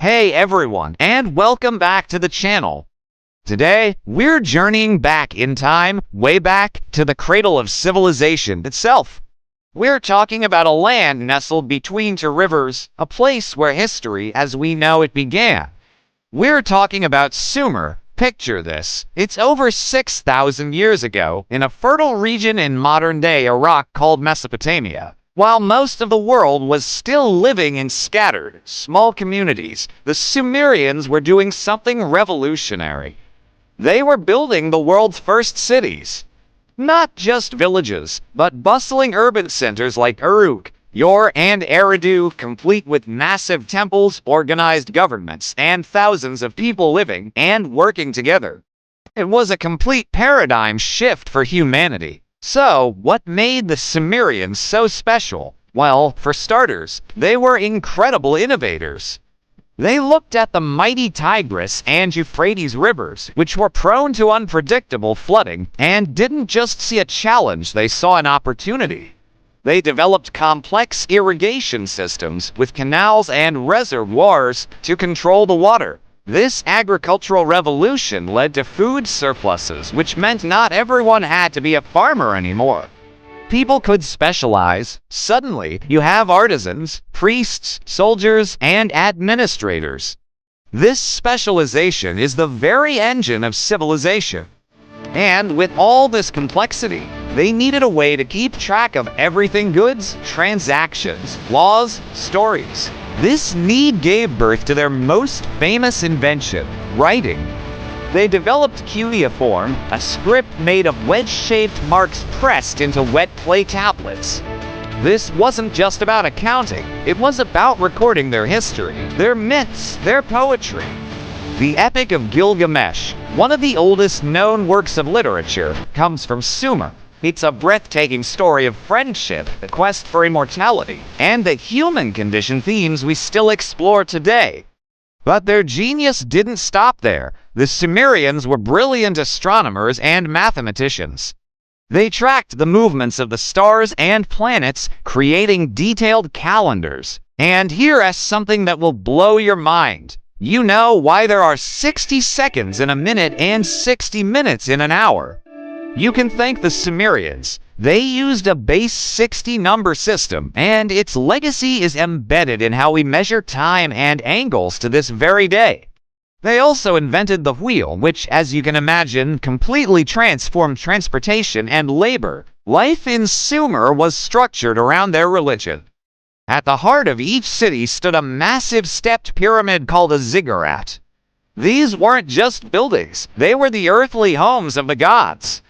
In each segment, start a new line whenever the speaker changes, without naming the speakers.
Hey everyone, and welcome back to the channel. Today, we're journeying back in time, way back to the cradle of civilization itself. We're talking about a land nestled between two rivers, a place where history as we know it began. We're talking about Sumer. Picture this. It's over 6,000 years ago, in a fertile region in modern-day Iraq called Mesopotamia. While most of the world was still living in scattered, small communities, the Sumerians were doing something revolutionary. They were building the world's first cities. Not just villages, but bustling urban centers like Uruk, and Eridu, complete with massive temples, organized governments, and thousands of people living and working together. It was a complete paradigm shift for humanity. So, what made the Sumerians so special? Well, for starters, they were incredible innovators. They looked at the mighty Tigris and Euphrates rivers, which were prone to unpredictable flooding, and didn't just see a challenge, they saw an opportunity. They developed complex irrigation systems with canals and reservoirs to control the water. This agricultural revolution led to food surpluses, which meant not everyone had to be a farmer anymore. People could specialize. Suddenly, you have artisans, priests, soldiers, and administrators. This specialization is the very engine of civilization. And with all this complexity, they needed a way to keep track of everything: goods, transactions, laws, stories. This need gave birth to their most famous invention, writing. They developed cuneiform, a script made of wedge-shaped marks pressed into wet clay tablets. This wasn't just about accounting, it was about recording their history, their myths, their poetry. The Epic of Gilgamesh, one of the oldest known works of literature, comes from Sumer. It's a breathtaking story of friendship, the quest for immortality, and the human condition, themes we still explore today. But their genius didn't stop there. The Sumerians were brilliant astronomers and mathematicians. They tracked the movements of the stars and planets, creating detailed calendars. And here is something that will blow your mind. You know why there are 60 seconds in a minute and 60 minutes in an hour? You can thank the Sumerians. They used a base 60 number system, and its legacy is embedded in how we measure time and angles to this very day. They also invented the wheel, which, as you can imagine, completely transformed transportation and labor. Life in Sumer was structured around their religion. At the heart of each city stood a massive stepped pyramid called a ziggurat. These weren't just buildings, they were the earthly homes of the gods.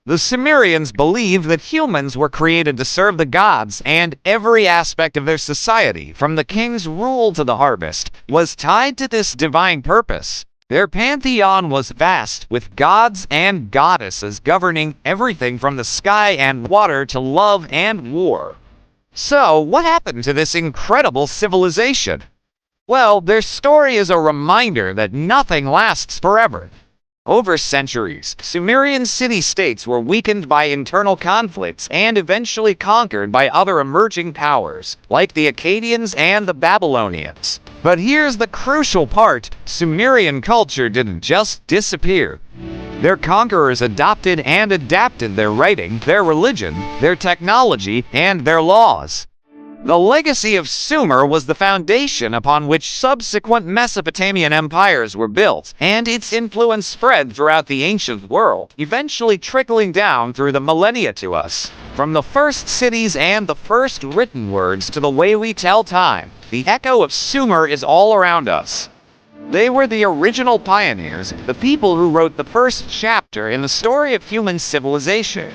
The Sumerians believed that humans were created to serve the gods, and every aspect of their society, from the king's rule to the harvest, was tied to this divine purpose. Their pantheon was vast, with gods and goddesses governing everything from the sky and water to love and war. So, what happened to this incredible civilization? Well, their story is a reminder that nothing lasts forever. Over centuries, Sumerian city-states were weakened by internal conflicts and eventually conquered by other emerging powers, like the Akkadians and the Babylonians. But here's the crucial part: Sumerian culture didn't just disappear. Their conquerors adopted and adapted their writing, their religion, their technology, and their laws. The legacy of Sumer was the foundation upon which subsequent Mesopotamian empires were built, and its influence spread throughout the ancient world, eventually trickling down through the millennia to us. From the first cities and the first written words to the way we tell time, the echo of Sumer is all around us. They were the original pioneers, the people who wrote the first chapter in the story of human civilization.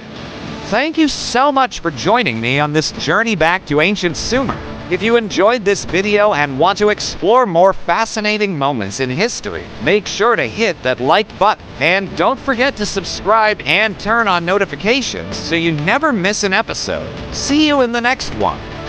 Thank you so much for joining me on this journey back to ancient Sumer. If you enjoyed this video and want to explore more fascinating moments in history, make sure to hit that like button, and don't forget to subscribe and turn on notifications so you never miss an episode. See you in the next one.